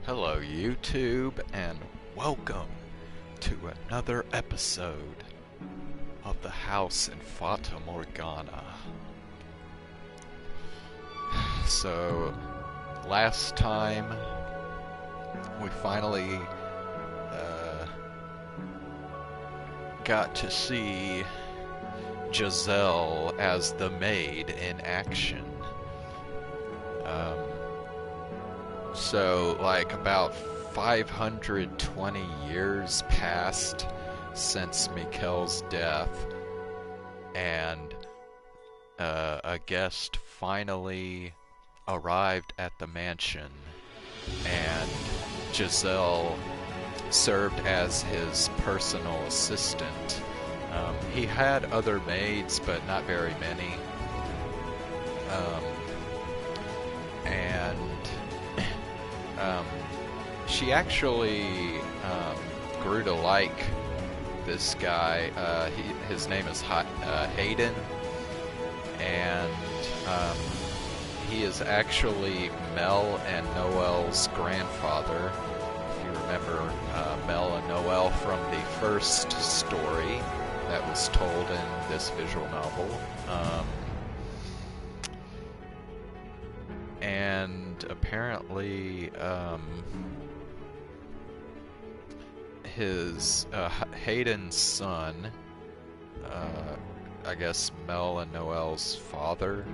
Hello YouTube, and welcome to another episode of the house in Fata Morgana. So, last time we finally got to see Giselle as the maid in action. So, like, about 520 years passed since Mikkel's death, and a guest finally arrived at the mansion, and Giselle served as his personal assistant. He had other maids, but not very many. She actually grew to like this guy. His name is Hayden, and he is actually Mell and Noelle's grandfather. If you remember Mell and Noelle from the first story that was told in this visual novel. And apparently, his Hayden's son, I guess Mell and Noelle's father,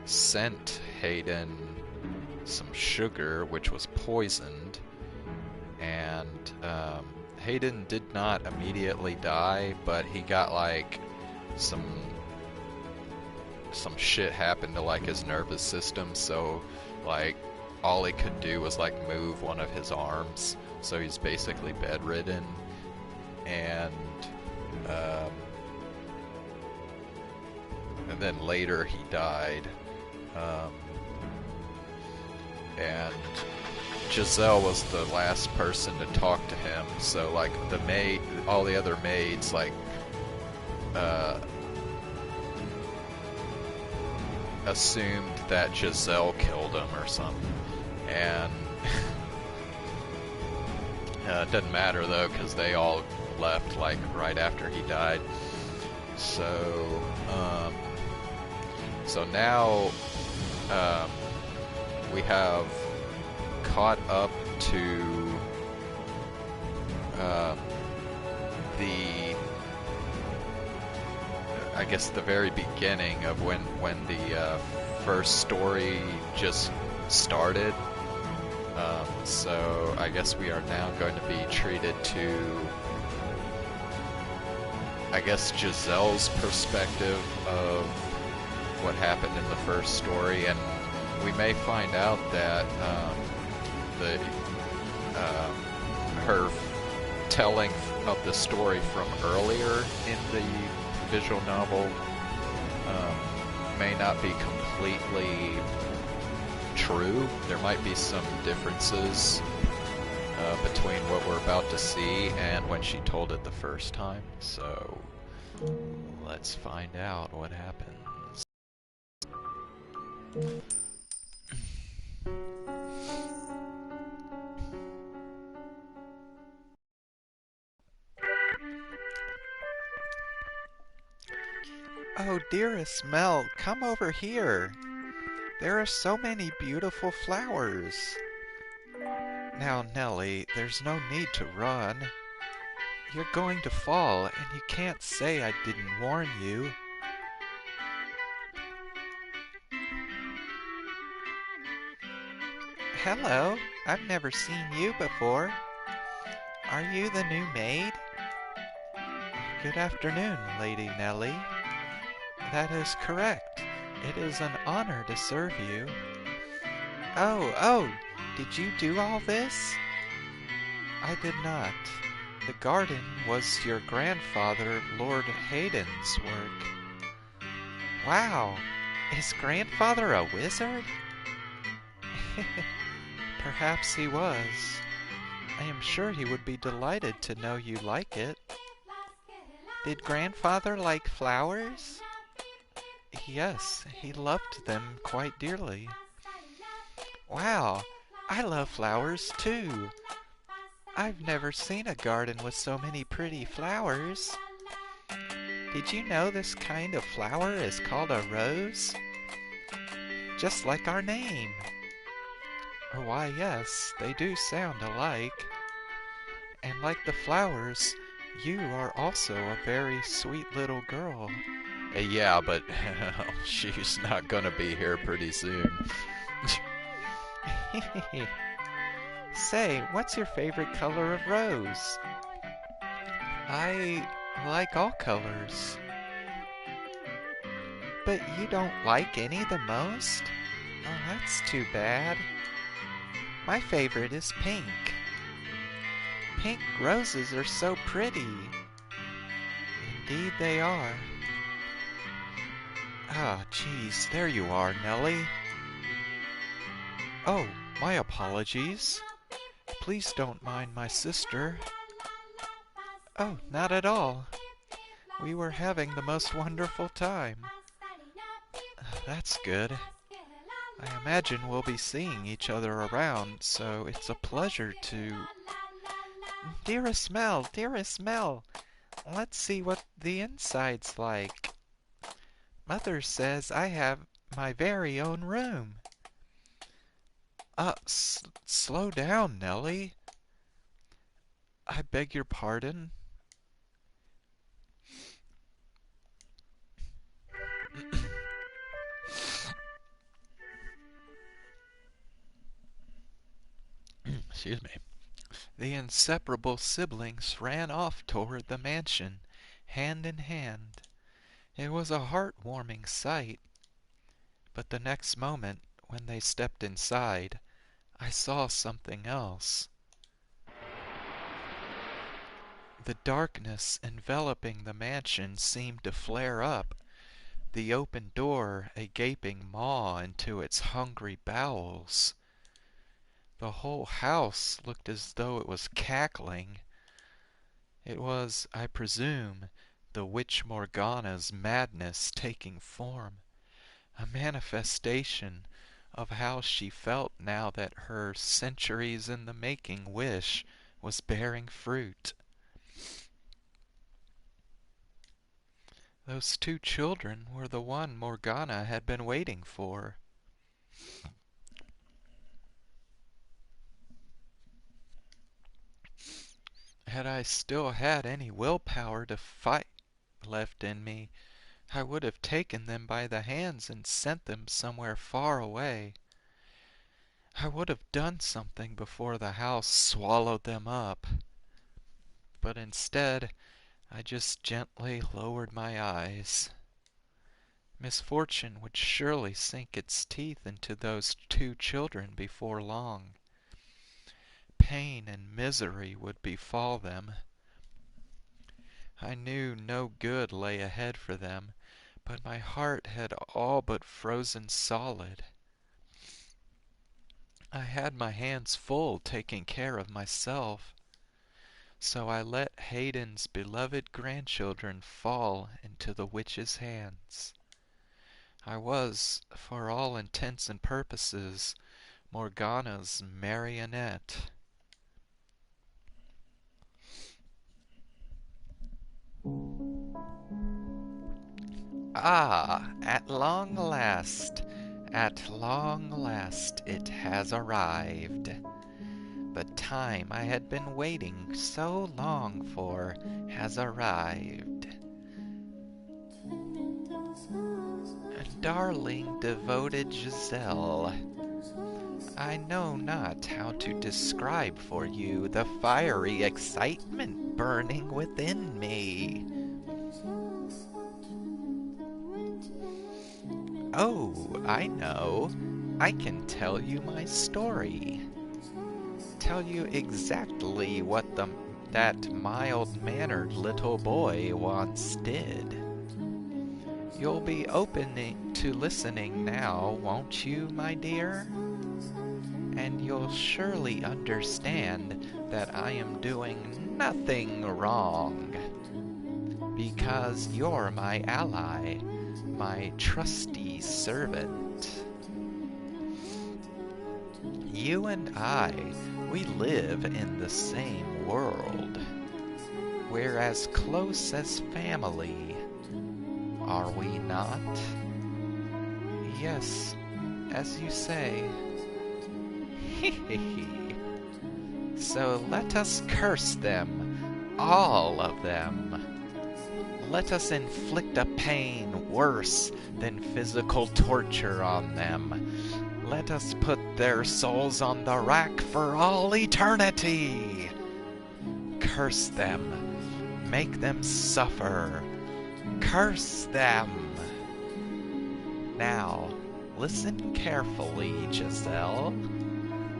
sent Hayden some sugar which was poisoned, and Hayden did not immediately die, but he got like some shit happened to like his nervous system, so like all he could do was like move one of his arms, so he's basically bedridden. And then later he died, and Giselle was the last person to talk to him, so like the maid, all the other maids like assumed that Giselle killed him or something, and it doesn't matter though, because they all left like right after he died. So now we have caught up to I guess the very beginning of when the first story just started. So I guess we are now going to be treated to, I guess, Giselle's perspective of what happened in the first story, and we may find out that her telling of the story from earlier in the visual novel may not be completely true. There might be some differences between what we're about to see and when she told it the first time. So let's find out what happens. Oh, dearest Mel, come over here. There are so many beautiful flowers. Now, Nellie, there's no need to run. You're going to fall, and you can't say I didn't warn you. Hello, I've never seen you before. Are you the new maid? Good afternoon, Lady Nellie. That is correct. It is an honor to serve you. Oh, did you do all this? I did not. The garden was your grandfather, Lord Hayden's work. Wow, is grandfather a wizard? Perhaps he was. I am sure he would be delighted to know you like it. Did grandfather like flowers? Yes, he loved them quite dearly. Wow, I love flowers too. I've never seen a garden with so many pretty flowers. Did you know this kind of flower is called a rose? Just like our name. Why, yes, they do sound alike. And like the flowers, you are also a very sweet little girl. Yeah, but she's not gonna be here pretty soon. Say, what's your favorite color of rose? I like all colors. But you don't like any the most? Oh, that's too bad. My favorite is pink. Pink roses are so pretty. Indeed they are. Ah, geez, there you are, Nellie. Oh, my apologies. Please don't mind my sister. Oh, not at all. We were having the most wonderful time. That's good. I imagine we'll be seeing each other around, so it's a pleasure to... Dearest Mell, let's see what the inside's like. Mother says I have my very own room. Slow down, Nellie. I beg your pardon. Excuse me. The inseparable siblings ran off toward the mansion, hand in hand. It was a heart-warming sight. But the next moment, when they stepped inside, I saw something else. The darkness enveloping the mansion seemed to flare up, the open door a gaping maw into its hungry bowels. The whole house looked as though it was cackling. It was, I presume, the witch Morgana's madness taking form, a manifestation of how she felt now that her centuries in the making wish was bearing fruit. Those two children were the one Morgana had been waiting for. Had I still had any willpower to fight left in me, I would have taken them by the hands and sent them somewhere far away. I would have done something before the house swallowed them up. But instead, I just gently lowered my eyes. Misfortune would surely sink its teeth into those two children before long. Pain and misery would befall them. I knew no good lay ahead for them, but my heart had all but frozen solid. I had my hands full taking care of myself, so I let Hayden's beloved grandchildren fall into the witch's hands. I was, for all intents and purposes, Morgana's marionette. Ah, at long last, it has arrived. The time I had been waiting so long for has arrived. Darling, devoted Giselle, I know not how to describe for you the fiery excitement burning within me. Oh, I know. I can tell you my story. Tell you exactly what that mild-mannered little boy once did. You'll be open to listening now, won't you, my dear? And you'll surely understand that I am doing nothing wrong, because you're my ally, my trusty servant. You and I, we live in the same world. We're as close as family, are we not? Yes, as you say. So let us curse them, all of them. Let us inflict a pain worse than physical torture on them. Let us put their souls on the rack for all eternity. Curse them. Make them suffer. Curse them. Now, listen carefully, Giselle.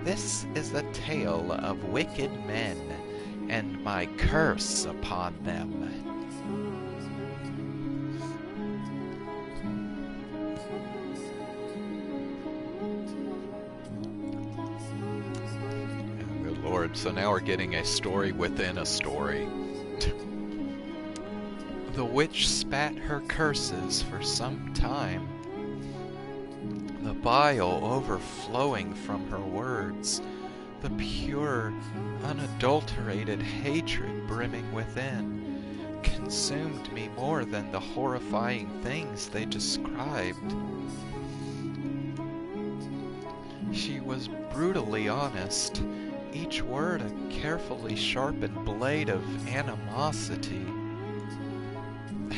This is a tale of wicked men and my curse upon them. Good Lord, so now we're getting a story within a story. The witch spat her curses for some time, the bile overflowing from her words, the pure, unadulterated hatred brimming within, consumed me more than the horrifying things they described. She was brutally honest, each word a carefully sharpened blade of animosity.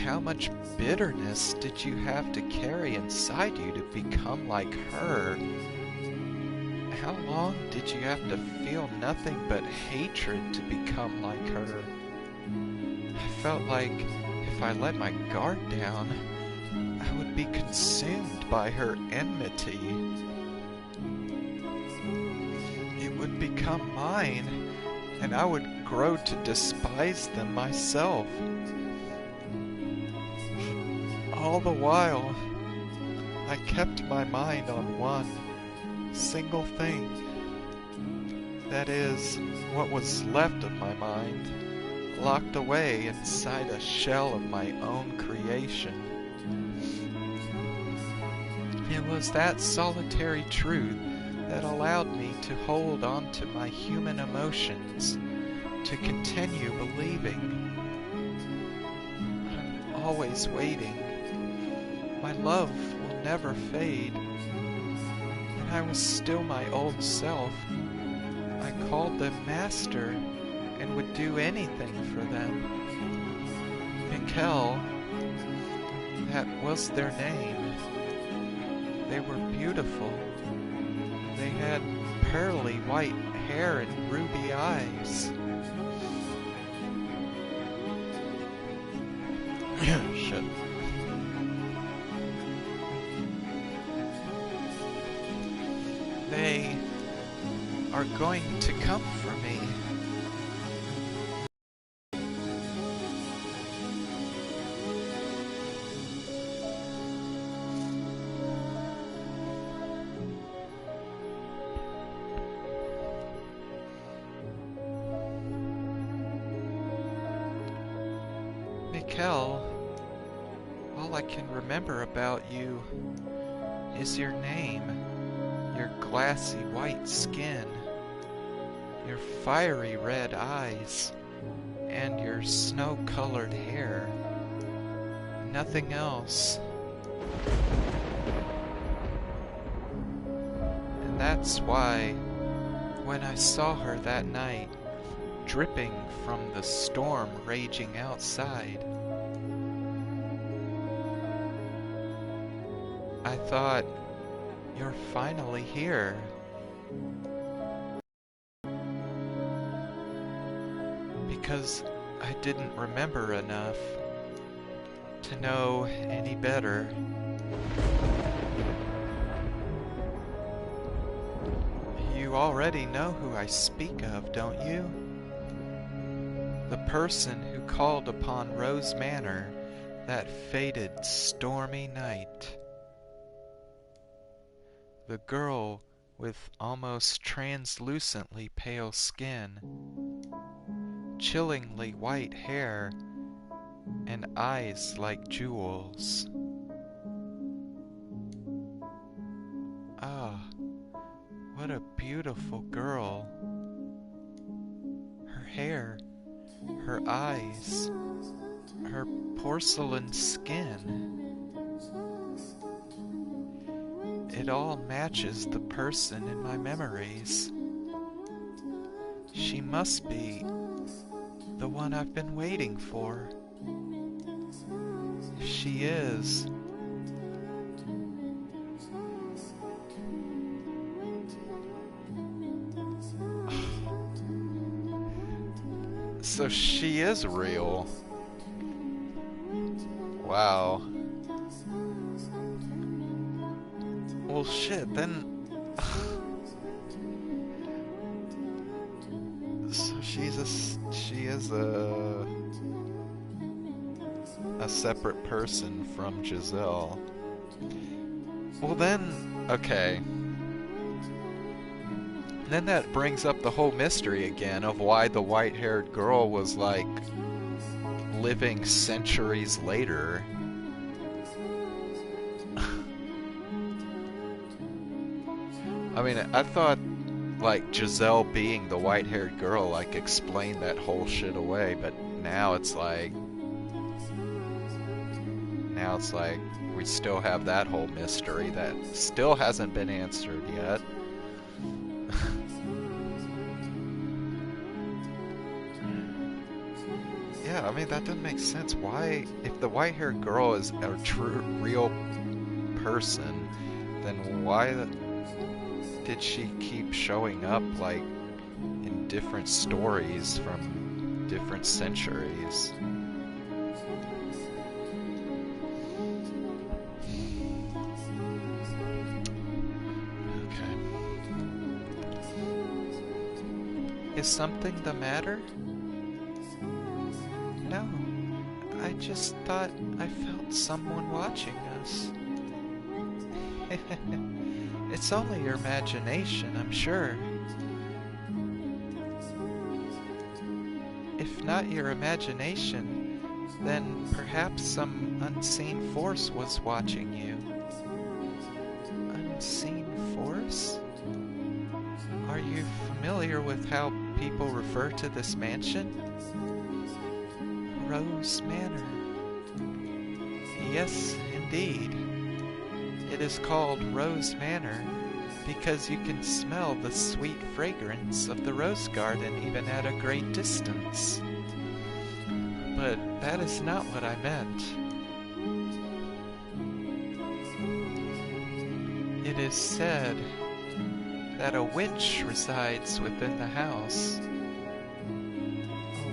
How much bitterness did you have to carry inside you to become like her? How long did you have to feel nothing but hatred to become like her? I felt like if I let my guard down, I would be consumed by her enmity. It would become mine, and I would grow to despise them myself. All the while, I kept my mind on one single thing. That is, what was left of my mind, locked away inside a shell of my own creation. It was that solitary truth that allowed me to hold on to my human emotions, to continue believing. I'm always waiting. My love will never fade. When I was still my old self, I called them master and would do anything for them. Mikkel, that was their name. They were beautiful. They had pearly white hair and ruby eyes. Shit. They are going to come for me. Mikkel, all I can remember about you is your name. Your glassy white skin, your fiery red eyes, and your snow-colored hair. Nothing else. And that's why, when I saw her that night, dripping from the storm raging outside, I thought, you're finally here. Because I didn't remember enough to know any better. You already know who I speak of, don't you? The person who called upon Rose Manor that fated stormy night. The girl with almost translucently pale skin, chillingly white hair, and eyes like jewels. Ah, What a beautiful girl. Her hair, her eyes, her porcelain skin. It all matches the person in my memories. She must be the one I've been waiting for. If she is, so she is real. Wow. Well, shit, then... So she is a separate person from Giselle. Well then, okay. Then that brings up the whole mystery again of why the white-haired girl was like living centuries later. I mean, I thought like Giselle being the white-haired girl like explained that whole shit away, but now it's like we still have that whole mystery that still hasn't been answered yet. Yeah, I mean that doesn't make sense. Why, if the white-haired girl is a true real person, then why did she keep showing up like in different stories from different centuries? Okay. Is something the matter? No, I just thought I felt someone watching us. It's only your imagination, I'm sure. If not your imagination, then perhaps some unseen force was watching you. Unseen force? Are you familiar with how people refer to this mansion? Rose Manor. Yes, indeed. It is called Rose Manor because you can smell the sweet fragrance of the rose garden even at a great distance. But that is not what I meant. It is said that a witch resides within the house. A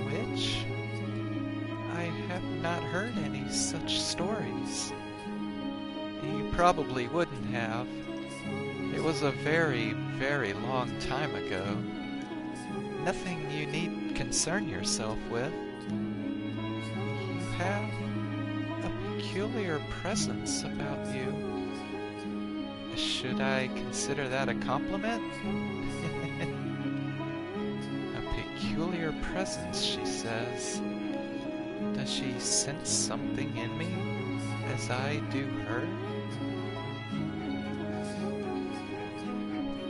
witch? I have not heard any such stories. You probably wouldn't have. It was a very, very long time ago. Nothing you need concern yourself with. You have a peculiar presence about you. Should I consider that a compliment? A peculiar presence, she says. Does she sense something in me as I do her?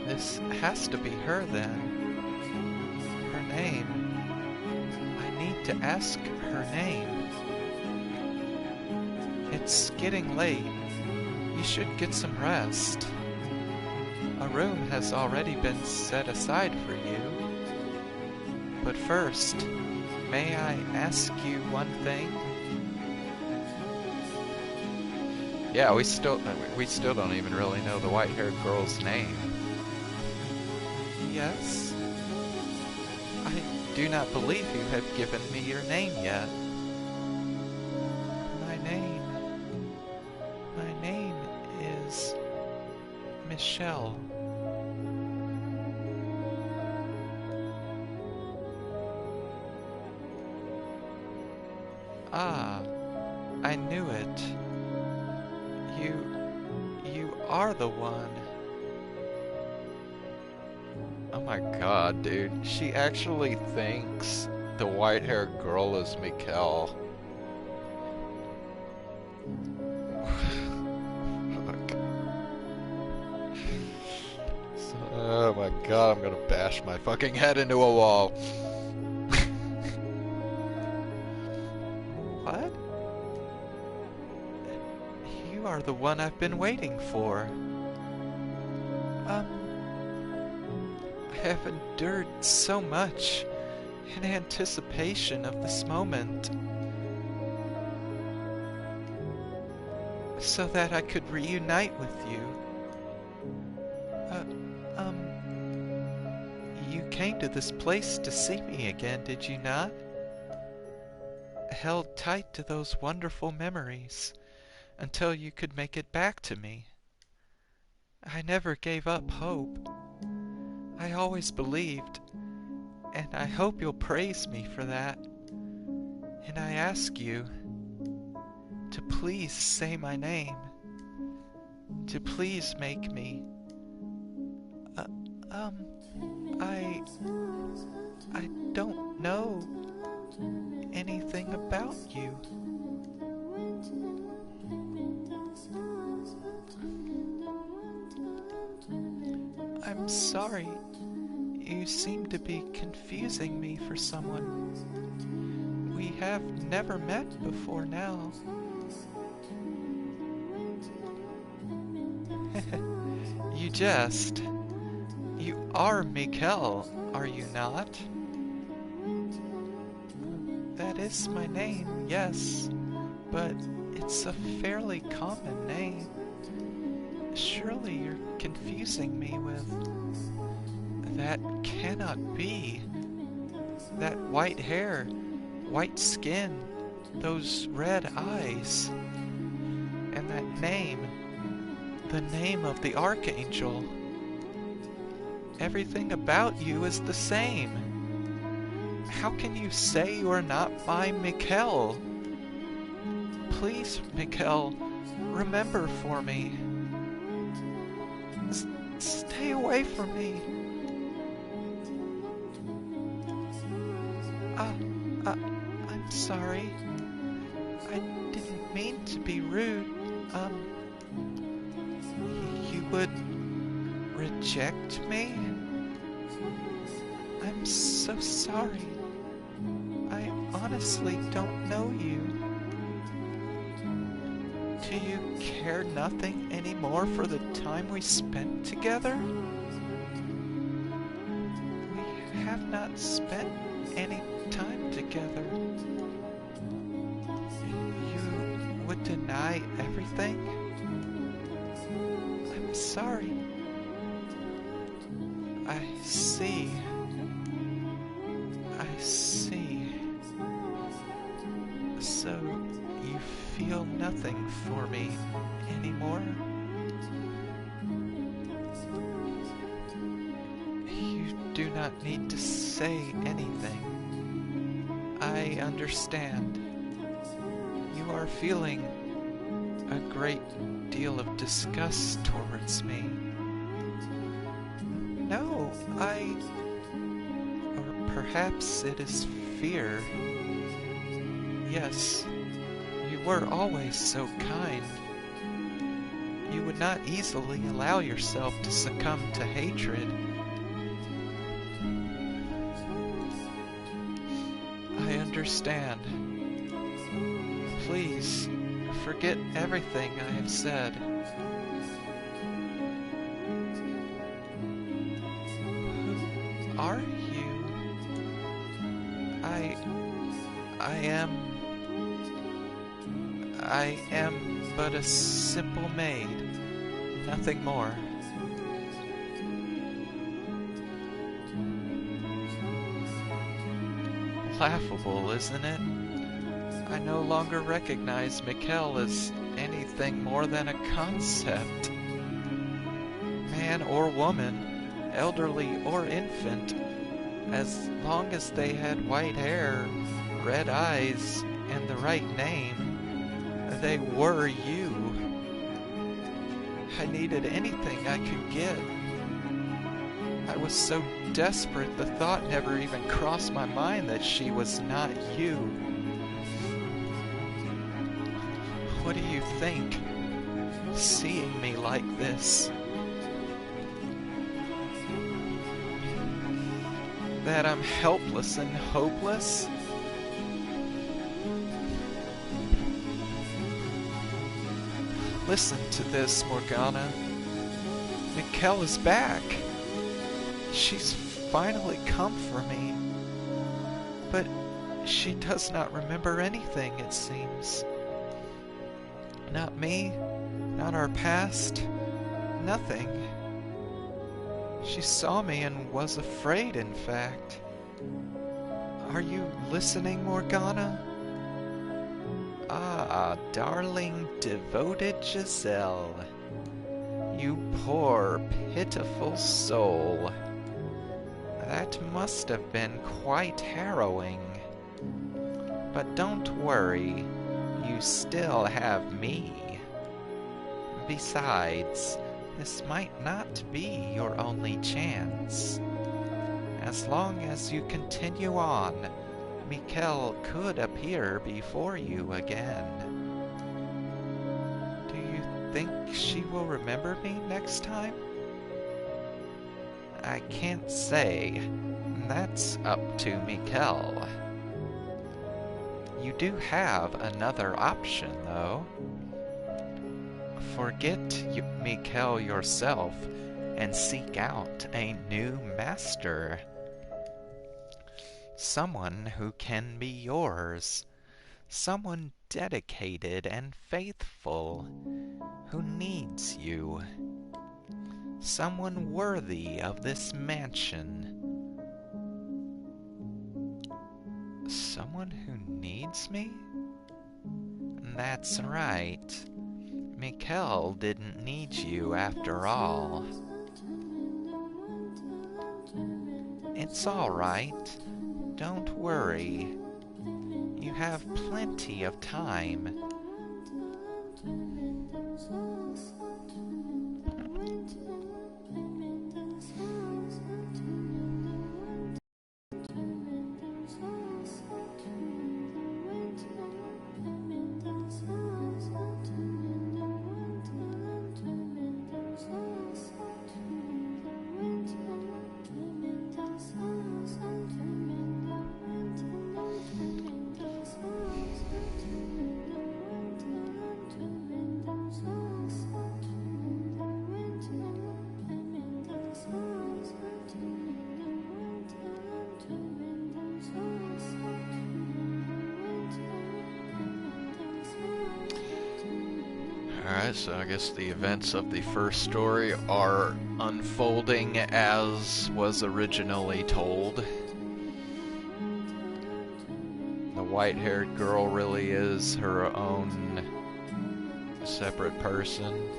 This has to be her then. Her name. I need to ask her name. It's getting late. You should get some rest. A room has already been set aside for you. But first, may I ask you one thing? Yeah, we still don't even really know the white-haired girl's name. Yes? I do not believe you have given me your name yet. My name is Michelle. Ah, I knew it. You are the one. Oh my god, dude. She actually thinks the white-haired girl is Mikkel. Fuck. Oh my god, I'm gonna bash my fucking head into a wall. What? You are the one I've been waiting for. I have endured so much in anticipation of this moment, so that I could reunite with you. You came to this place to see me again, did you not? Held tight to those wonderful memories until you could make it back to me. I never gave up hope. I always believed, and I hope you'll praise me for that. And I ask you to please say my name, to please make me. I don't know anything about you. I'm sorry. You seem to be confusing me for someone we have never met before now. You jest. You are Mell, are you not? That is my name, yes, but it's a fairly common name. Surely you're confusing me with... That cannot be. That white hair, white skin, those red eyes, and that name, the name of the Archangel. Everything about you is the same. How can you say you are not my Mell? Please, Mell, remember for me. Stay away from me. I'm sorry. I didn't mean to be rude. You would reject me? I'm so sorry. I honestly don't know you. Do you care nothing anymore for the time we spent together? We have not spent any time together. You would deny everything? I'm sorry. I see. So, you feel nothing for me anymore? You do not need to say anything. I understand. You are feeling a great deal of disgust towards me. No, or perhaps it is fear. Yes, you were always so kind. You would not easily allow yourself to succumb to hatred. I understand. Please, forget everything I have said. Who are you? I am but a simple maid, nothing more. Laughable, isn't it? I no longer recognize Mell as anything more than a concept. Man or woman, elderly or infant, as long as they had white hair, red eyes, and the right name, they were you. I needed anything I could get. I was so desperate the thought never even crossed my mind that she was not you. What do you think, seeing me like this? that I'm helpless and hopeless? Listen to this, Morgana. Mell is back. She's finally come for me. But she does not remember anything, it seems. Not me, not our past, nothing. She saw me and was afraid, in fact. Are you listening, Morgana? Ah, darling, devoted Giselle. You poor, pitiful soul. That must have been quite harrowing. But don't worry, you still have me. Besides, this might not be your only chance. As long as you continue on, Mell could appear before you again. Do you think she will remember me next time? I can't say. That's up to Mell. You do have another option, though. Forget Mell yourself and seek out a new master. Someone who can be yours. Someone dedicated and faithful, who needs you. Someone worthy of this mansion. Someone who needs me? That's right. Mell didn't need you after all. It's all right. Don't worry. You have plenty of time. Alright, so I guess the events of the first story are unfolding as was originally told. The white-haired girl really is her own separate person.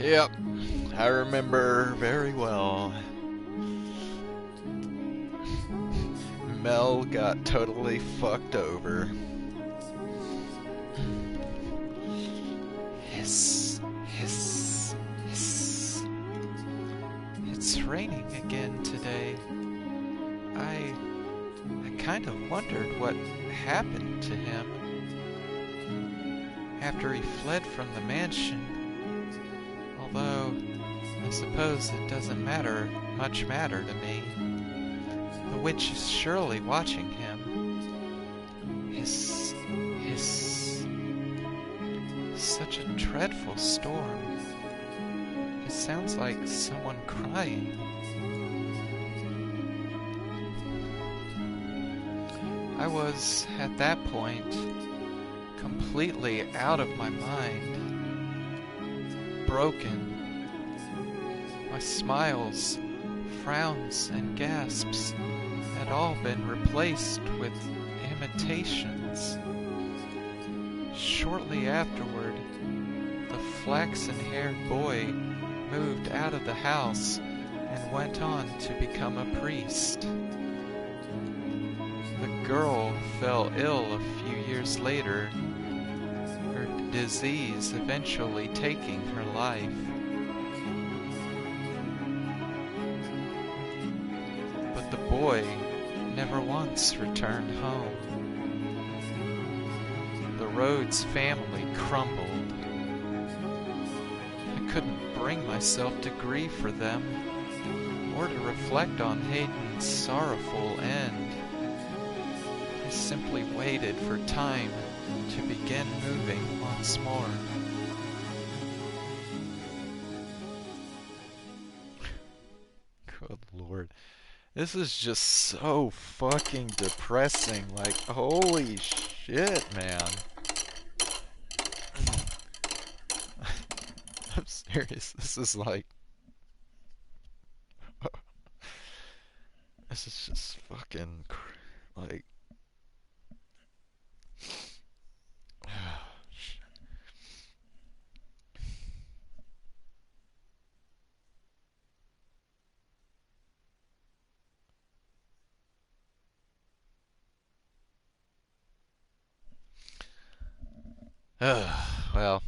Yep, I remember very well. Mell got totally fucked over. Hiss, hiss, hiss. It's raining again today. I kind of wondered what happened to him after he fled from the mansion. Although, I suppose it doesn't much matter to me. The witch is surely watching him. Hiss, hiss. Such a dreadful storm. It sounds like someone crying. I was, at that point, completely out of my mind, broken. My smiles, frowns, and gasps had all been replaced with imitations. Shortly afterward, the flaxen-haired boy moved out of the house and went on to become a priest. The girl fell ill a few years later, her disease eventually taking her life. But the boy never once returned home. The Rhodes family crumbled. I couldn't bring myself to grieve for them, or to reflect on Hayden's sorrowful end. I simply waited for time to begin moving once more. Good Lord. This is just so fucking depressing. Like, holy shit, man. I'm serious. This is like... This is just fucking... like... Well,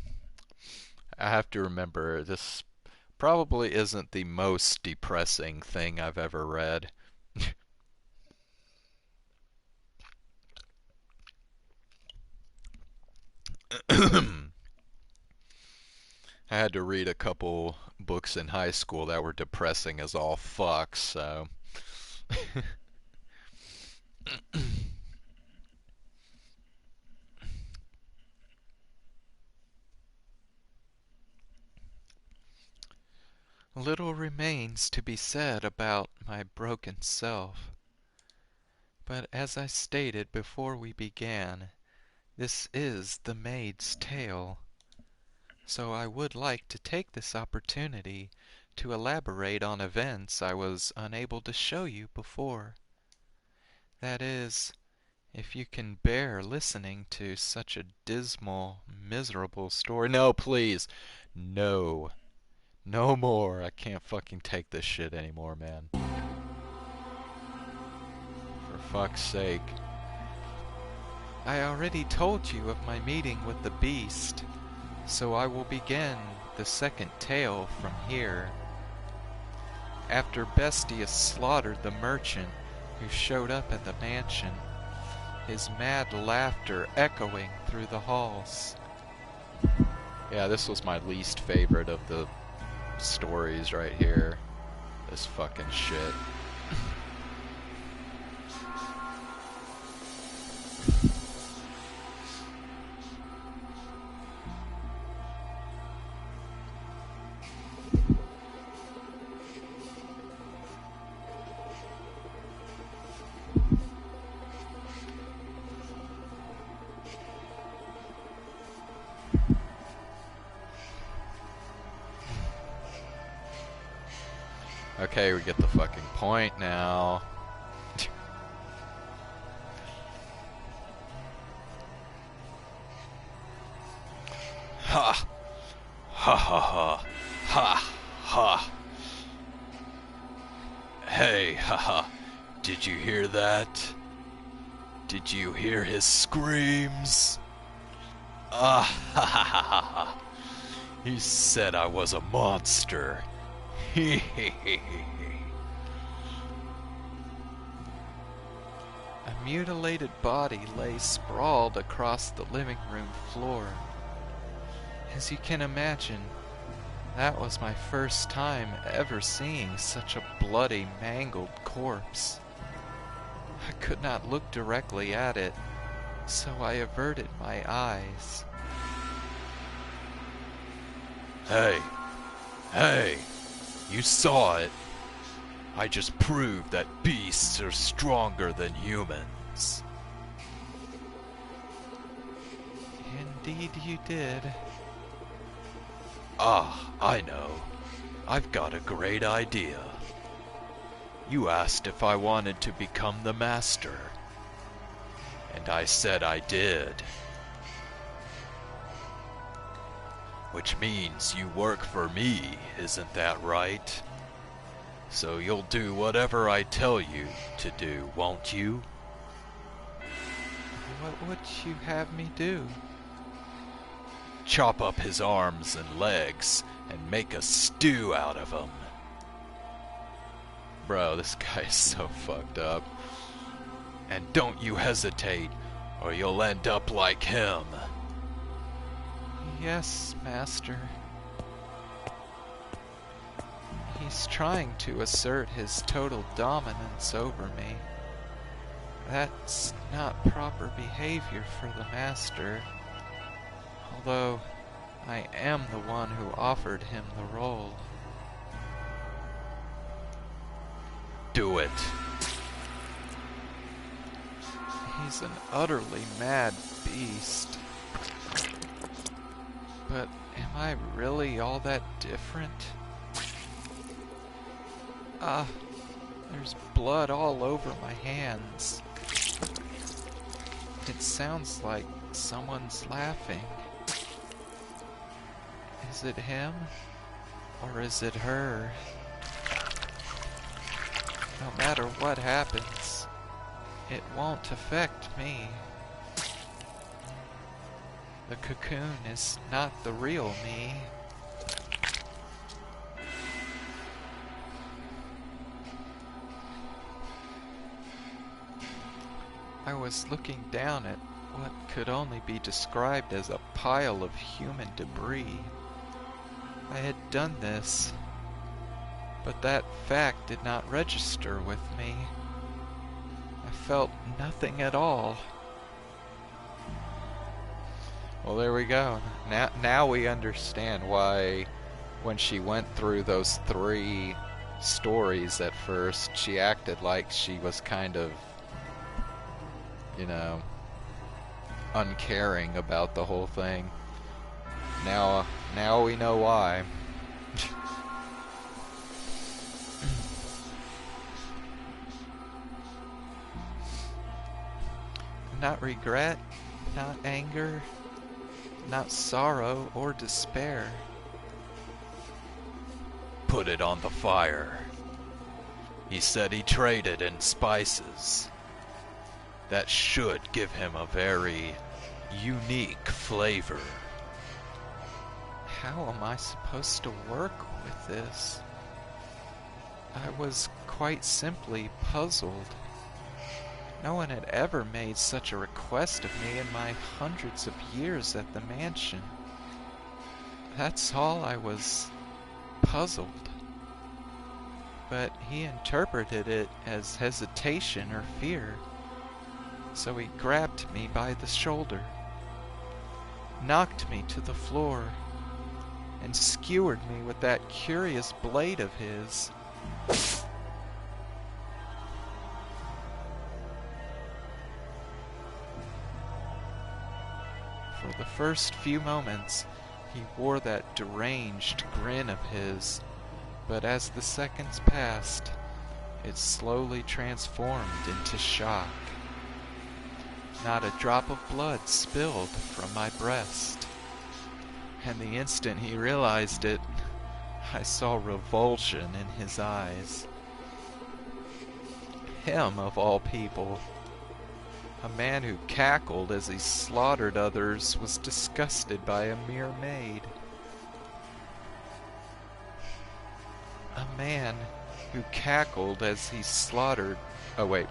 I have to remember, this probably isn't the most depressing thing I've ever read. I had to read a couple books in high school that were depressing as all fuck, so... Little remains to be said about my broken self. But as I stated before we began, this is the maid's tale. So I would like to take this opportunity to elaborate on events I was unable to show you before. That is, if you can bear listening to such a dismal, miserable story. No, please. No. No more. I can't fucking take this shit anymore, man. For fuck's sake. I already told you of my meeting with the beast, so I will begin the second tale from here. After Bestius slaughtered the merchant who showed up at the mansion, his mad laughter echoing through the halls. Yeah, this was my least favorite of the stories right here. This fucking shit. Okay, we get the fucking point now. Ha! Ha ha ha! Ha! Ha! Hey, haha! Did you hear that? Did you hear his screams? Ah ha ha ha ha ha! He said I was a monster. He he he he. A mutilated body lay sprawled across the living room floor. As you can imagine, that was my first time ever seeing such a bloody, mangled corpse. I could not look directly at it, so I averted my eyes. Hey! Hey! You saw it! I just proved that beasts are stronger than humans. Indeed you did. Ah, I know. I've got a great idea. You asked if I wanted to become the master, and I said I did. Which means you work for me, isn't that right? So you'll do whatever I tell you to do, won't you? What would you have me do? Chop up his arms and legs and make a stew out of him. Bro, this guy is so fucked up. And don't you hesitate, or you'll end up like him. Yes, Master. He's trying to assert his total dominance over me. That's not proper behavior for the Master. Although, I am the one who offered him the role. Do it. He's an utterly mad beast. But am I really all that different? There's blood all over my hands. It sounds like someone's laughing. Is it him? Or is it her? No matter what happens, it won't affect me. The cocoon is not the real me. I was looking down at what could only be described as a pile of human debris. I had done this, but that fact did not register with me. I felt nothing at all. Well, there we go. Now we understand why when she went through those 3 stories at first, she acted like she was kind of, you know, uncaring about the whole thing. Now we know why. Not regret, not anger, not sorrow or despair. Put it on the fire. He said he traded in spices. That should give him a very unique flavor. How am I supposed to work with this? I was quite simply puzzled. No one had ever made such a request of me in my hundreds of years at the mansion. That's all. I was puzzled. But he interpreted it as hesitation or fear. So he grabbed me by the shoulder, knocked me to the floor, and skewered me with that curious blade of his. For the first few moments, he wore that deranged grin of his, but as the seconds passed, it slowly transformed into shock. Not a drop of blood spilled from my breast. And the instant he realized it, I saw revulsion in his eyes. Him, of all people. A man who cackled as he slaughtered others was disgusted by a mere maid. A man who cackled as he slaughtered... Oh wait,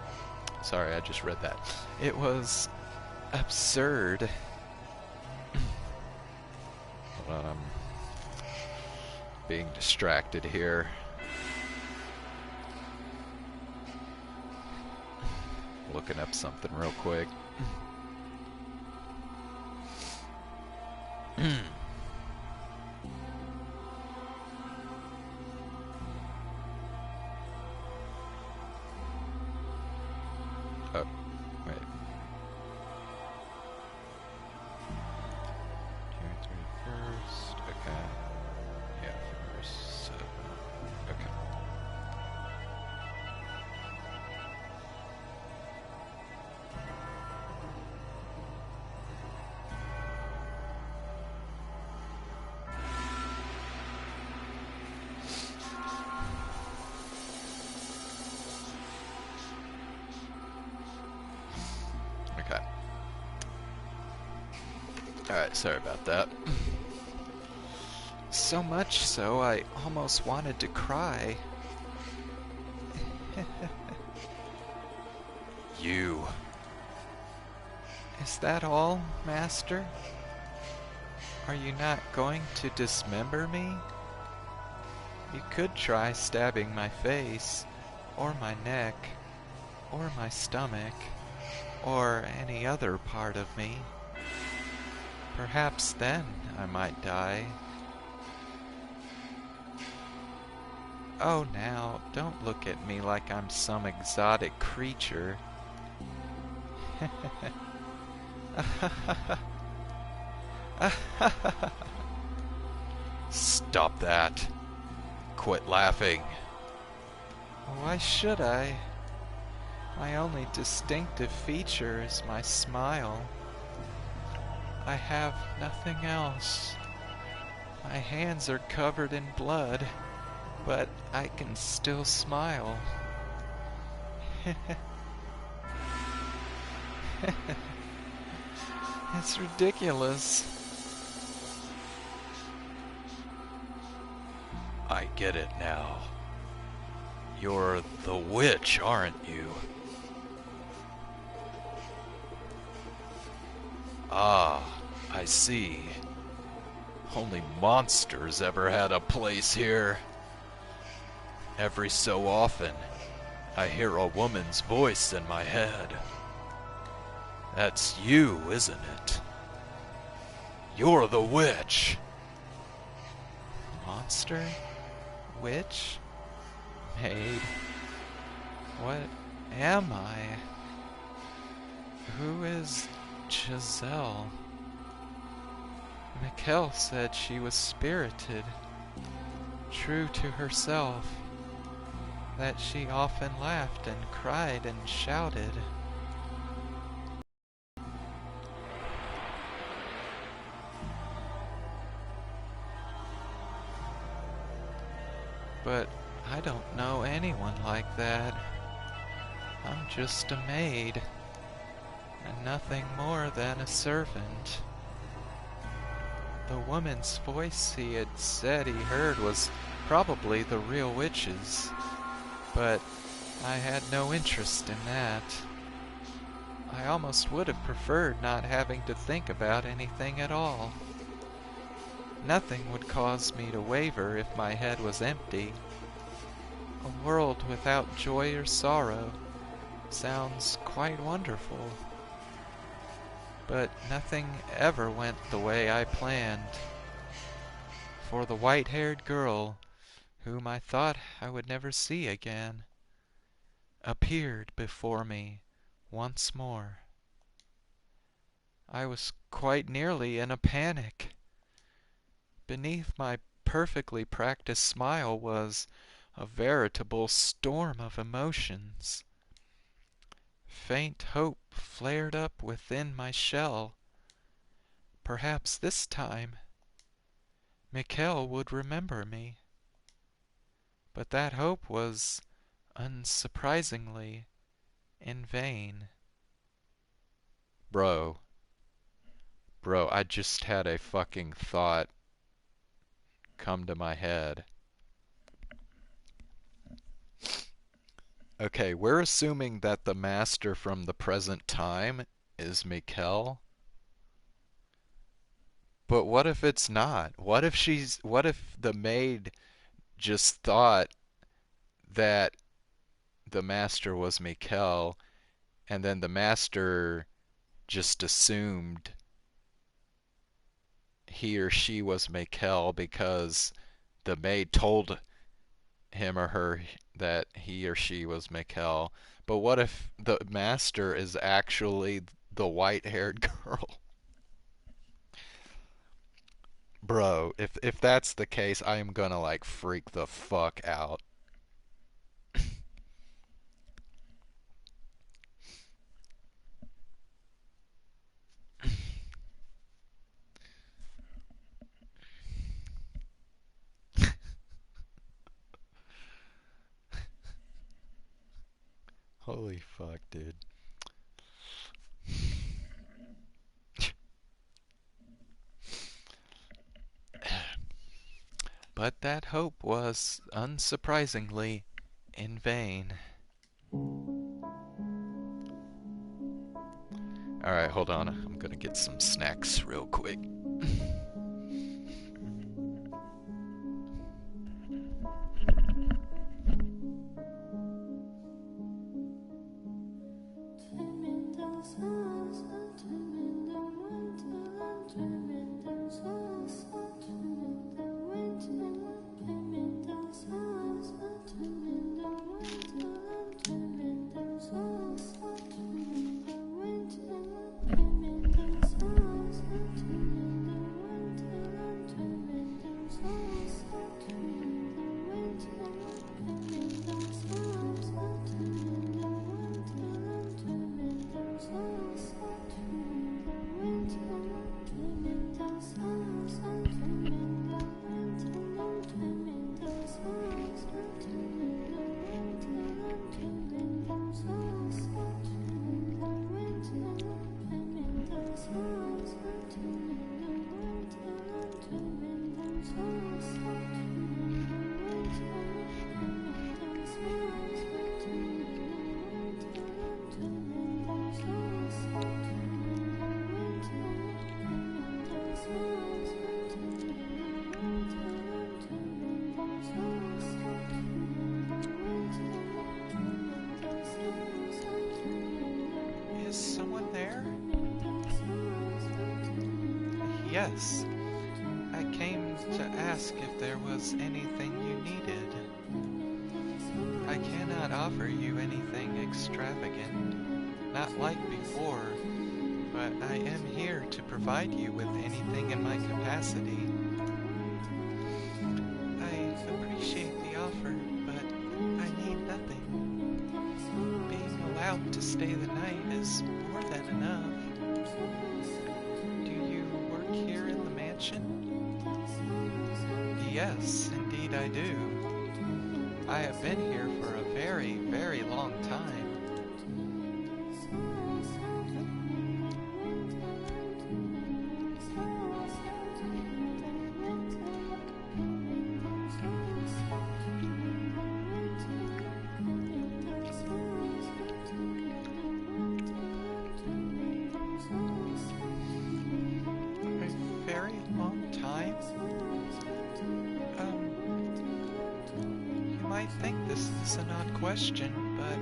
sorry, I just read that. It was absurd. Hold on, I'm being distracted here. Looking up something real quick. Oh, wait. Alright, sorry about that. So much so I almost wanted to cry. You. Is that all, Master? Are you not going to dismember me? You could try stabbing my face, or my neck, or my stomach, or any other part of me. Perhaps then I might die. Oh, now, don't look at me like I'm some exotic creature. Stop that. Quit laughing. Why should I? My only distinctive feature is my smile. I have nothing else. My hands are covered in blood, but I can still smile. It's ridiculous. I get it now. You're the witch, aren't you? Ah, I see. Only monsters ever had a place here. Every so often, I hear a woman's voice in my head. That's you, isn't it? You're the witch. Monster? Witch? Maid? What am I? Who is Giselle? Mikkel said she was spirited, true to herself, that she often laughed and cried and shouted. But I don't know anyone like that. I'm just a maid, and nothing more than a servant. The woman's voice he had said he heard was probably the real witch's, but I had no interest in that. I almost would have preferred not having to think about anything at all. Nothing would cause me to waver if my head was empty. A world without joy or sorrow sounds quite wonderful. But nothing ever went the way I planned. For the white-haired girl, whom I thought I would never see again, appeared before me once more. I was quite nearly in a panic. Beneath my perfectly practiced smile was a veritable storm of emotions. Faint hope flared up within my shell. Perhaps this time Mikkel would remember me. But that hope was, unsurprisingly, in vain. Bro, I just had a fucking thought come to my head. Okay, we're assuming that the master from the present time is Mikkel. But what if it's not? What if the maid just thought that the master was Mikkel, and then the master just assumed he or she was Mikkel because the maid told him or her that he or she was Mikkel. But what if the master is actually the white-haired girl? Bro, if that's the case, I am gonna like freak the fuck out. Holy fuck, dude. But that hope was, unsurprisingly, in vain. Alright, hold on. I'm gonna get some snacks real quick. Is someone there? Yes. I came to ask if there was anything you needed. I cannot offer you anything extravagant, not like before, but I am here to provide you with anything in my capacity. I appreciate the offer, but I need nothing. Being allowed to stay the night is more than enough. Do you work here in the mansion? Yes, indeed I do. I have been here for a very, very long time. A very long time? You might think this is an odd question, but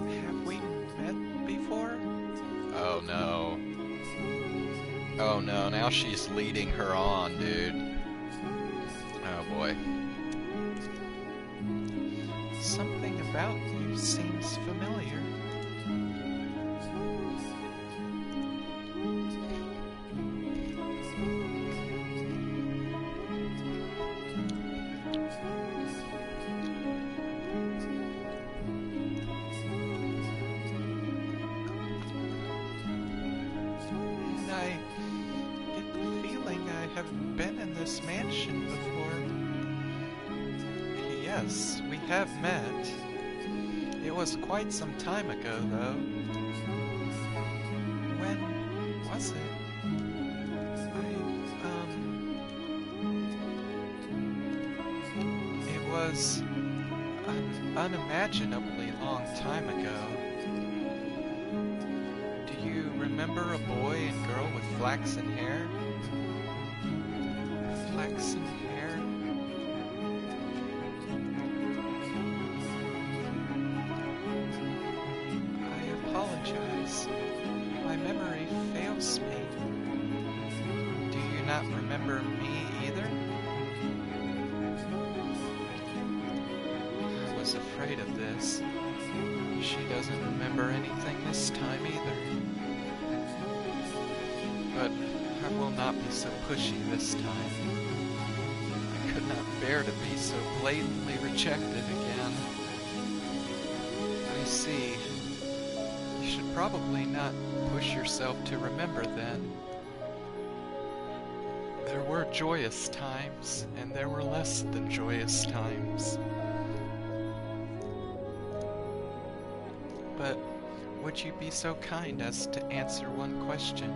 have we met before? Oh no. Oh no, now she's leading her on, dude. Oh boy. Something about you seems familiar. And I get the feeling I have been in this mansion before. Yes, we have met. It was quite some time ago, though. When was it? It was an unimaginably long time ago. Do you remember a boy and girl with flaxen hair? Flaxen hair? I apologize. My memory fails me. Do you not remember me either? I was afraid of this. She doesn't remember anything this time either. But I will not be so pushy this time. I could not bear to be so blatantly rejected again. I see. You should probably not push yourself to remember then. There were joyous times, and there were less than joyous times. But would you be so kind as to answer one question?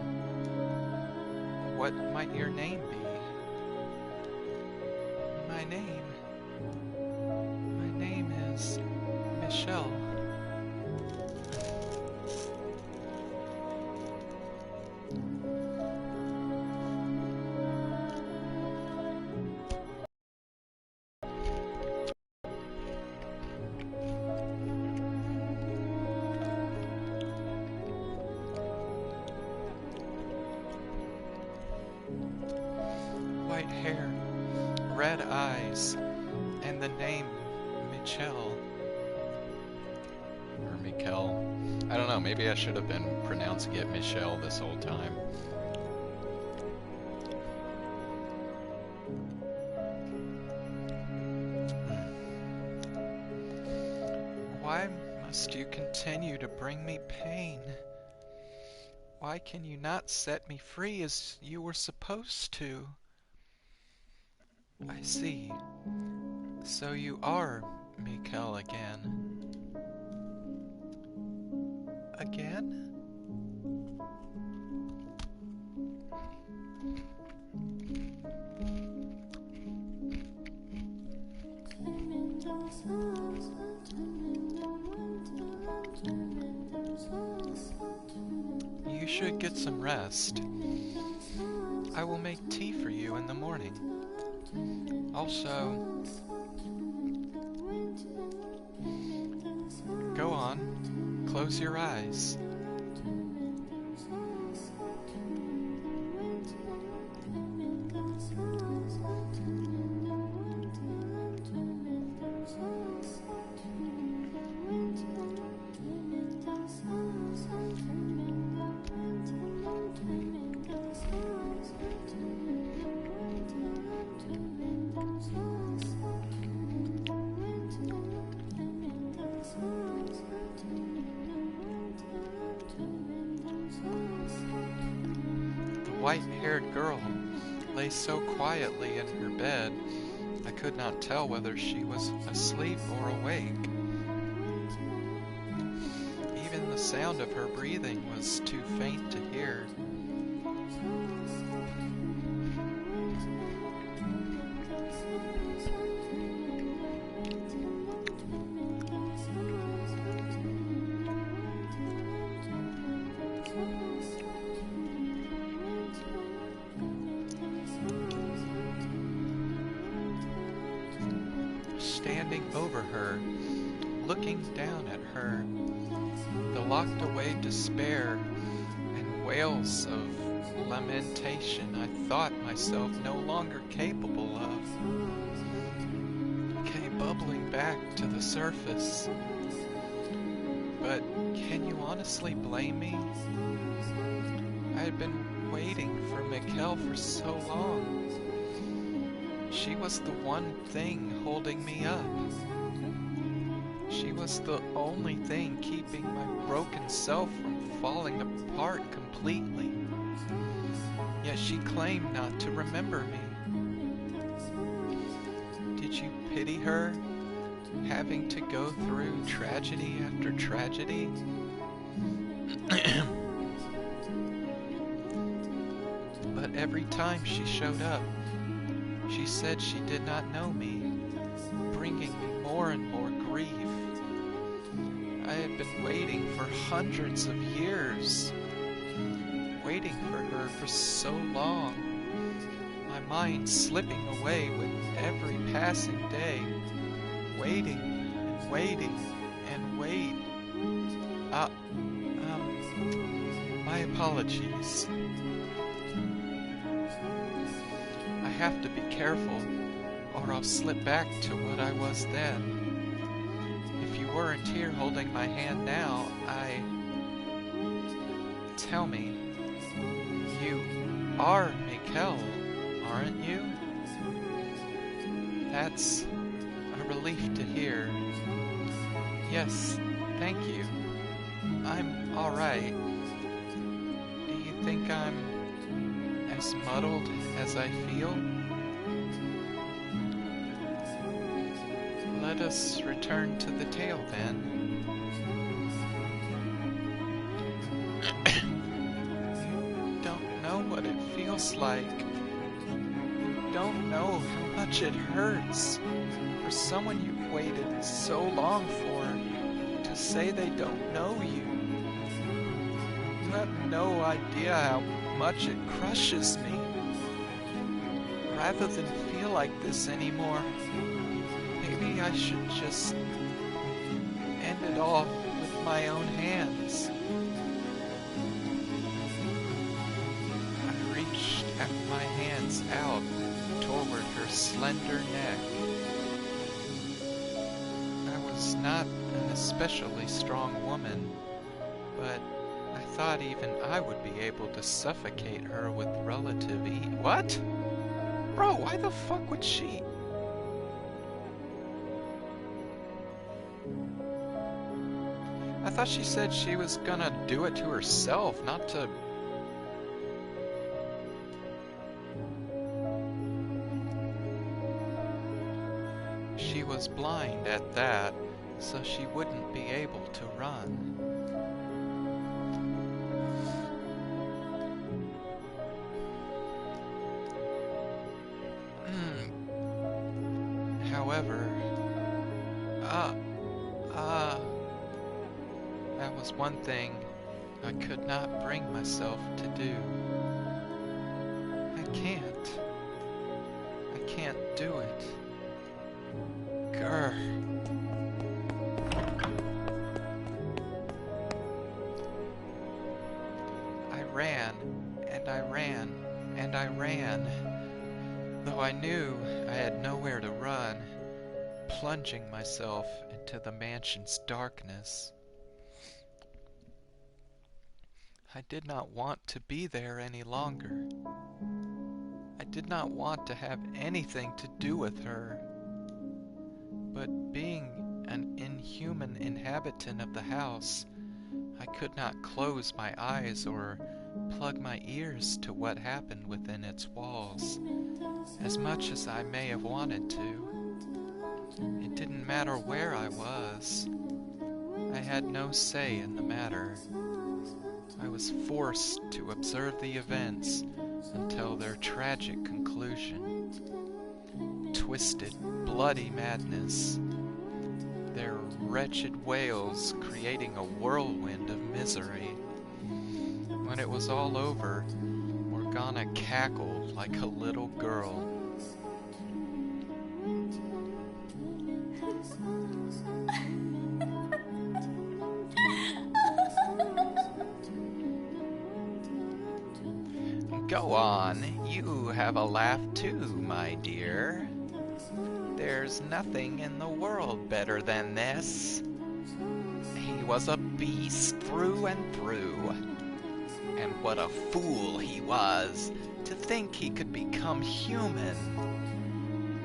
What might your name be? my name. My name is Michelle. White hair, red eyes, and the name Michelle. Or Mikkel. I don't know, maybe I should have been pronouncing it Michelle this whole time. Why must you continue to bring me pain? Why can you not set me free as you were supposed to? I see. So you are Mikkel again. Again? You should get some rest. I will make tea for you in the morning. Also, go on, close your eyes. White-haired girl lay so quietly in her bed, I could not tell whether she was asleep or awake. Even the sound of her breathing was too faint to hear. Standing over her, looking down at her, the locked-away despair and wails of lamentation I thought myself no longer capable of, came bubbling back to the surface. But can you honestly blame me? I had been waiting for Mikkel for so long. She was the one thing holding me up. She was the only thing keeping my broken self from falling apart completely. Yet she claimed not to remember me. Did you pity her, having to go through tragedy after tragedy? But every time she showed up, she said she did not know me, bringing me more and more grief. I had been waiting for hundreds of years, waiting for her for so long, my mind slipping away with every passing day, waiting and waiting and wait. My apologies. I have to be careful, or I'll slip back to what I was then. If you weren't here holding my hand now, Tell me, you are Mikkel, aren't you? That's a relief to hear. Yes, thank you. I'm alright. Do you think I'm as muddled as I feel? Let us return to the tale then. You don't know what it feels like. You don't know how much it hurts for someone you've waited so long for to say they don't know you. You have no idea how much it crushes me. Rather than feel like this anymore, maybe I should just end it all with my own hands. I reached my hands out toward her slender neck. I was not an especially strong woman, but I thought even I would be able to suffocate her with relative ease. What? Bro, why the fuck would she? I thought she said she was gonna do it to herself, not to... She was blind at that, so she wouldn't be able to run. However, that was one thing I could not bring myself to do. I can't do it. Grr. I ran, and I ran, and I ran, though I knew I had nowhere to run, plunging myself into the mansion's darkness. I did not want to be there any longer. I did not want to have anything to do with her. But being an inhuman inhabitant of the house, I could not close my eyes or plug my ears to what happened within its walls, as much as I may have wanted to. It didn't matter where I was. I had no say in the matter. I was forced to observe the events until their tragic conclusion. Twisted, bloody madness. Their wretched wails creating a whirlwind of misery. When it was all over, Morgana cackled like a little girl. Go on, you have a laugh too, my dear. There's nothing in the world better than this. He was a beast through and through. And what a fool he was to think he could become human.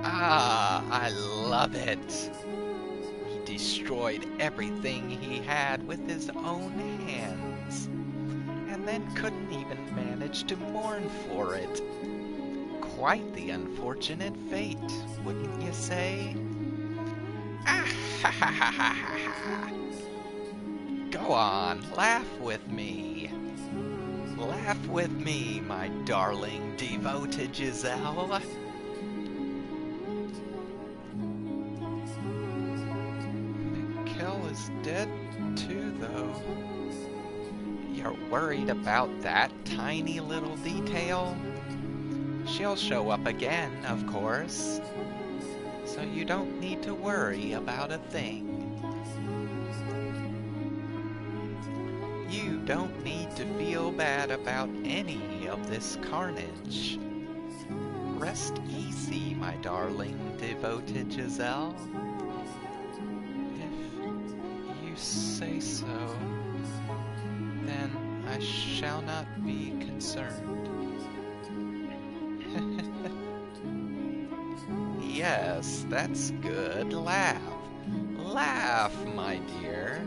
Ah, I love it. He destroyed everything he had with his own hands, and then couldn't even manage to mourn for it. Quite the unfortunate fate, wouldn't you say? Ah, ha, ha, ha, ha, ha. Go on, laugh with me. Laugh with me, my darling, devoted Giselle. Mikkel is dead too, though. You're worried about that tiny little detail? She'll show up again, of course. So you don't need to worry about a thing. You don't need to feel bad about any of this carnage. Rest easy, my darling, devoted Giselle. If you say so, then I shall not be concerned. Yes, that's good. Laugh. Laugh, my dear.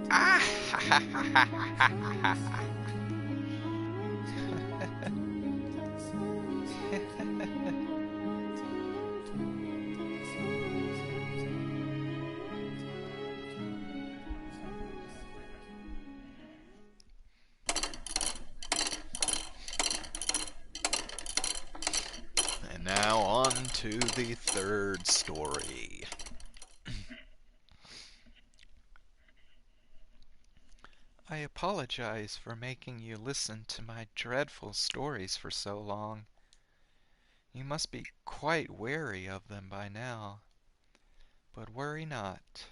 Ah, ha, ha, ha, ha, ha, ha, ha. to the third story. I apologize for making you listen to my dreadful stories for so long. You must be quite weary of them by now. But worry not,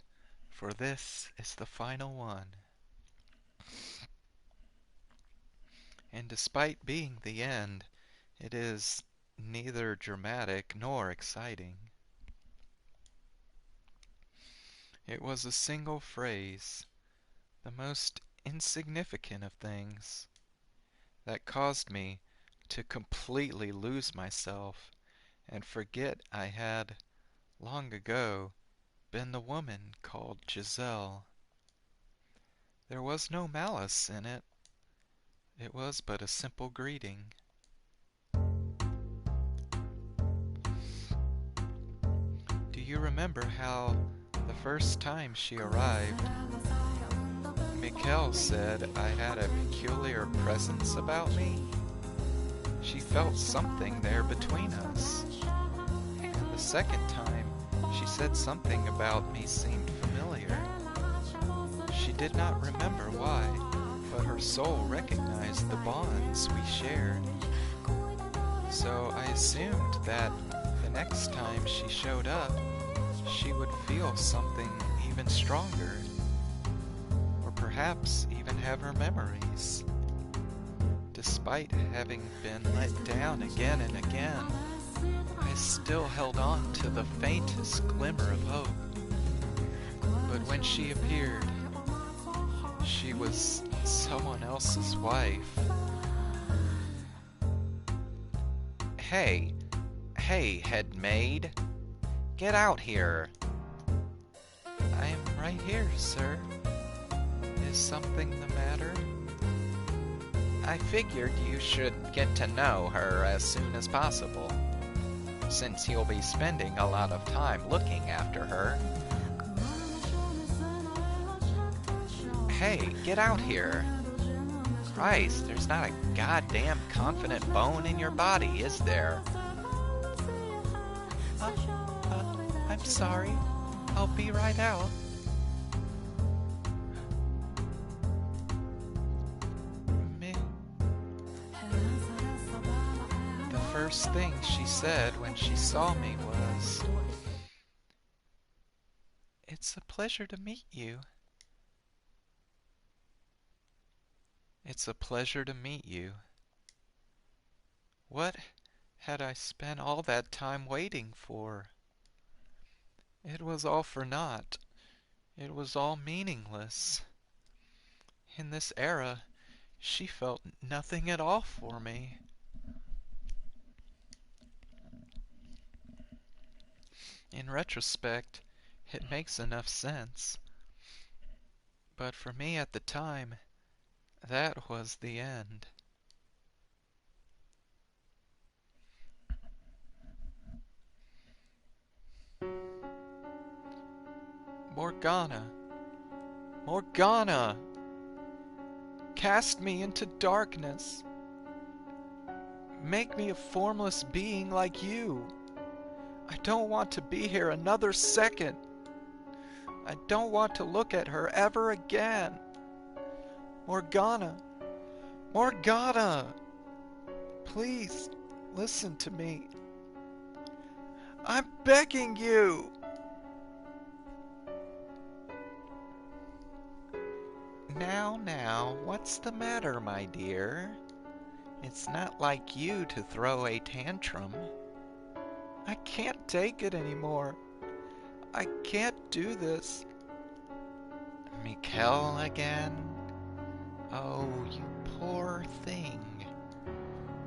for this is the final one. And despite being the end, it is neither dramatic nor exciting. It was a single phrase, the most insignificant of things, that caused me to completely lose myself and forget I had, long ago, been the woman called Giselle. There was no malice in it. It was but a simple greeting. Do you remember how the first time she arrived, Mikkel said I had a peculiar presence about me? She felt something there between us. And the second time, she said something about me seemed familiar. She did not remember why, but her soul recognized the bonds we shared. So I assumed that the next time she showed up, she would feel something even stronger, or perhaps even have her memories. Despite having been let down again and again, I still held on to the faintest glimmer of hope. But when she appeared, she was someone else's wife. Hey, head maid. Get out here. I am right here, sir. Is something the matter? I figured you should get to know her as soon as possible, since you'll be spending a lot of time looking after her. Hey, get out here. Christ, there's not a goddamn confident bone in your body, is there? I'm sorry. I'll be right out. The first thing she said when she saw me was, "It's a pleasure to meet you." It's a pleasure to meet you. What had I spent all that time waiting for? It was all for naught. It was all meaningless. In this era, she felt nothing at all for me. In retrospect, it makes enough sense. But for me at the time, that was the end. Morgana! Morgana! Cast me into darkness. Make me a formless being like you. I don't want to be here another second. I don't want to look at her ever again. Morgana! Morgana! Please, listen to me. I'm begging you! Now, what's the matter, my dear? It's not like you to throw a tantrum. I can't take it anymore. I can't do this. Mikkel again? Oh, you poor thing.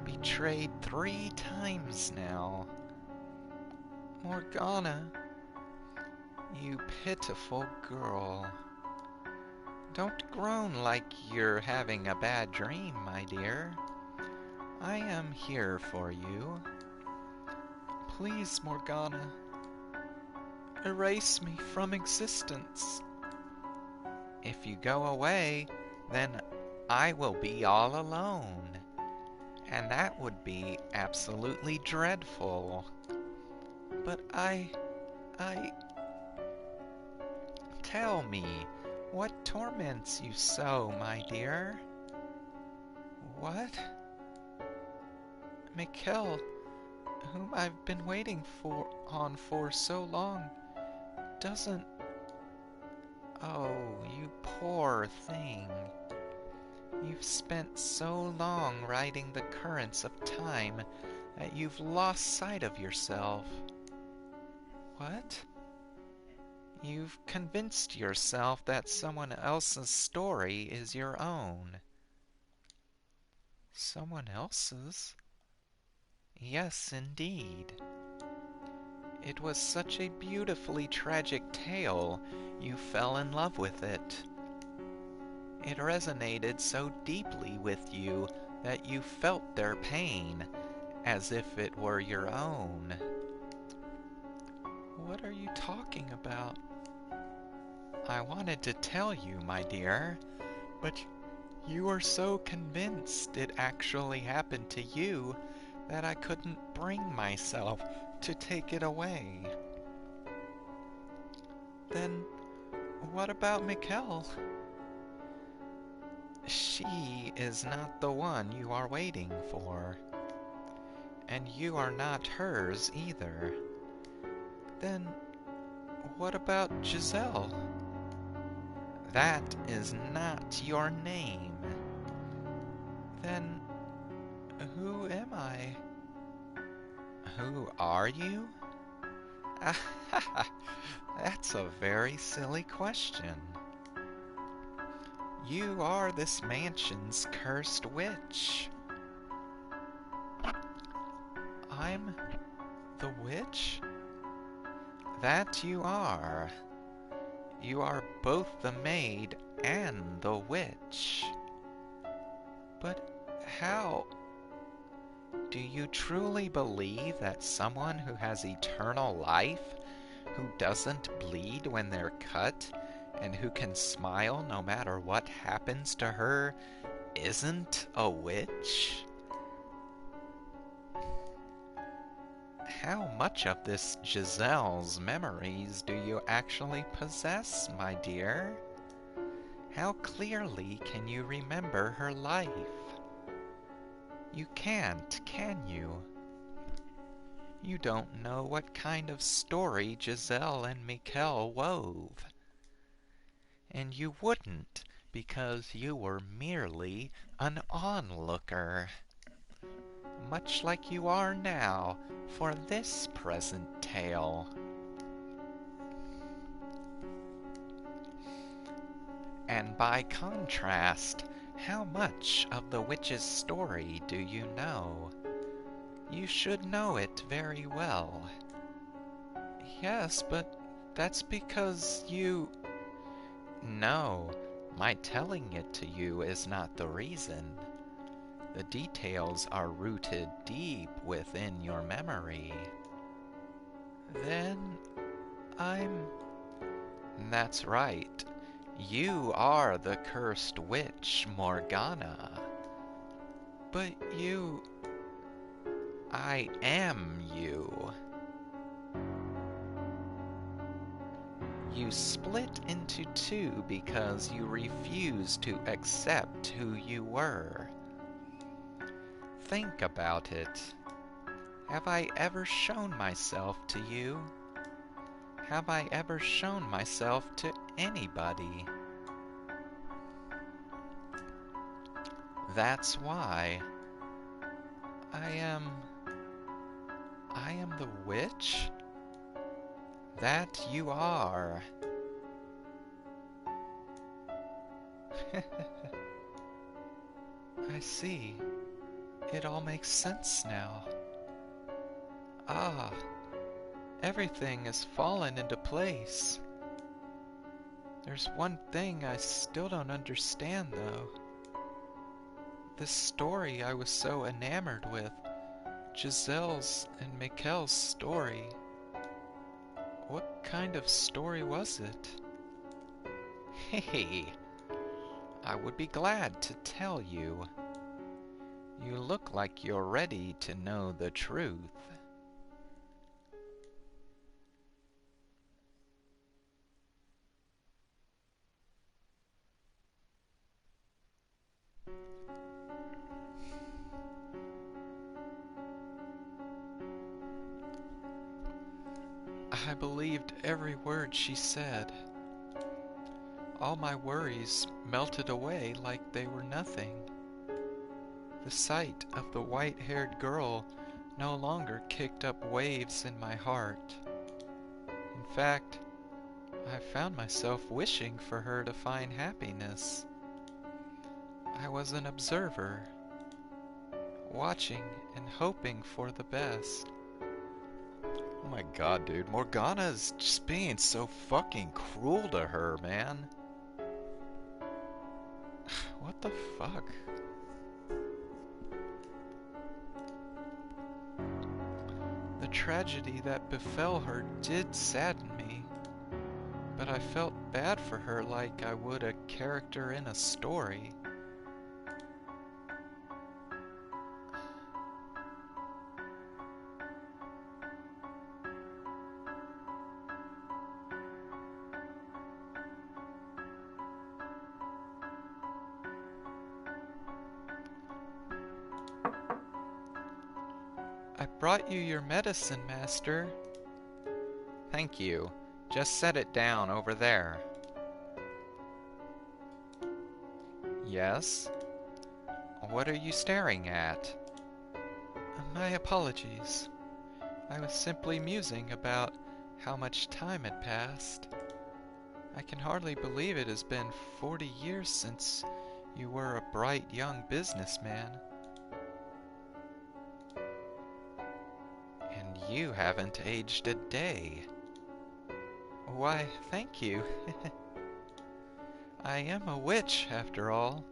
Betrayed 3 times now. Morgana, you pitiful girl. Don't groan like you're having a bad dream, my dear. I am here for you. Please, Morgana, erase me from existence. If you go away, then I will be all alone. And that would be absolutely dreadful. But I... Tell me, what torments you so, my dear? What? Mikkel, whom I've been waiting for so long, doesn't... Oh, you poor thing. You've spent so long riding the currents of time that you've lost sight of yourself. What? You've convinced yourself that someone else's story is your own. Someone else's? Yes, indeed. It was such a beautifully tragic tale, you fell in love with it. It resonated so deeply with you that you felt their pain, as if it were your own. What are you talking about? I wanted to tell you, my dear, but you were so convinced it actually happened to you that I couldn't bring myself to take it away. Then, what about Mikkel? She is not the one you are waiting for, and you are not hers either. Then, what about Giselle? That is not your name. Then, who am I? Who are you? That's a very silly question. You are this mansion's cursed witch. I'm the witch? That you are. You are both the maid and the witch. But how? Do you truly believe that someone who has eternal life, who doesn't bleed when they're cut, and who can smile no matter what happens to her, isn't a witch? How much of this Giselle's memories do you actually possess, my dear? How clearly can you remember her life? You can't, can you? You don't know what kind of story Giselle and Mikkel wove. And you wouldn't, because you were merely an onlooker. Much like you are now for this present tale. And by contrast, how much of the witch's story do you know? You should know it very well. Yes, but that's because you... No, my telling it to you is not the reason. The details are rooted deep within your memory. Then That's right. You are the cursed witch, Morgana. But you... I am you. You split into two because you refused to accept who you were. Think about it. Have I ever shown myself to you? Have I ever shown myself to anybody? That's why I am the witch? That you are. I see. It all makes sense now. Ah, everything has fallen into place. There's one thing I still don't understand, though. This story I was so enamored with, Giselle's and Mikkel's story. What kind of story was it? Hey, I would be glad to tell you. You look like you're ready to know the truth. I believed every word she said. All my worries melted away like they were nothing. The sight of the white-haired girl no longer kicked up waves in my heart. In fact, I found myself wishing for her to find happiness. I was an observer, watching and hoping for the best. Oh my god, dude. Morgana's just being so fucking cruel to her, man. What the fuck? The tragedy that befell her did sadden me, but I felt bad for her like I would a character in a story. I brought you your medicine, Master. Thank you. Just set it down over there. Yes? What are you staring at? My apologies. I was simply musing about how much time had passed. I can hardly believe it has been 40 years since you were a bright young businessman. And you haven't aged a day. Why, thank you. I am a witch, after all.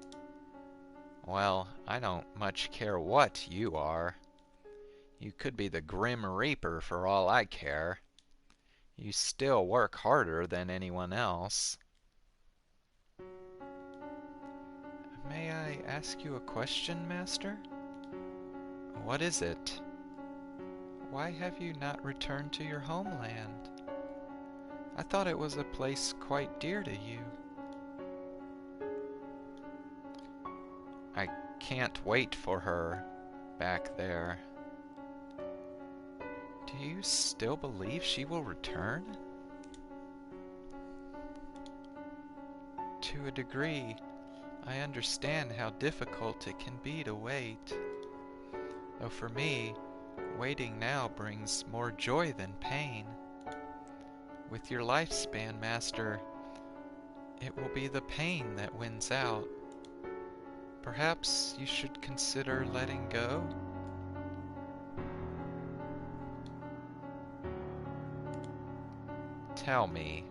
Well, I don't much care what you are. You could be the Grim Reaper for all I care. You still work harder than anyone else. May I ask you a question, Master? What is it? Why have you not returned to your homeland? I thought it was a place quite dear to you. I can't wait for her back there. Do you still believe she will return? To a degree, I understand how difficult it can be to wait. Though for me, waiting now brings more joy than pain. With your lifespan, Master, it will be the pain that wins out. Perhaps you should consider letting go? Tell me,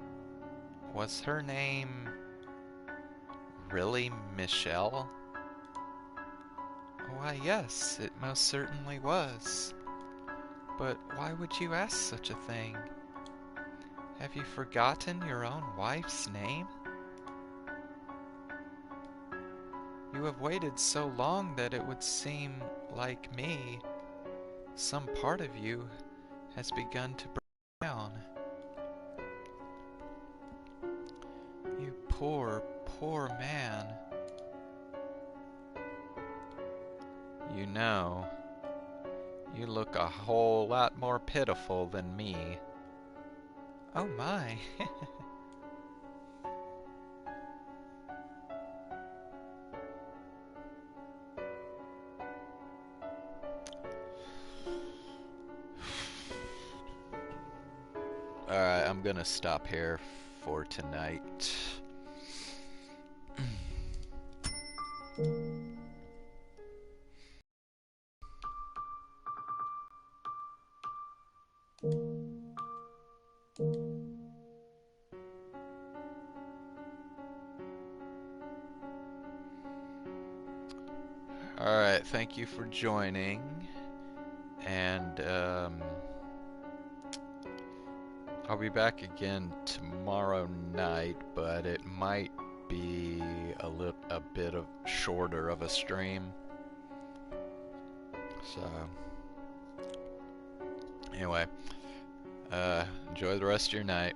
was her name really Michelle? Why, yes, it most certainly was. But why would you ask such a thing? Have you forgotten your own wife's name? You have waited so long that it would seem, like me, some part of you has begun to break down. You poor, poor man. You know, you look a whole lot more pitiful than me. Oh my. Alright, I'm gonna stop here for tonight. Alright, thank you for joining. And, I'll be back again tomorrow night, but it might be a bit of shorter of a stream. So, anyway, enjoy the rest of your night.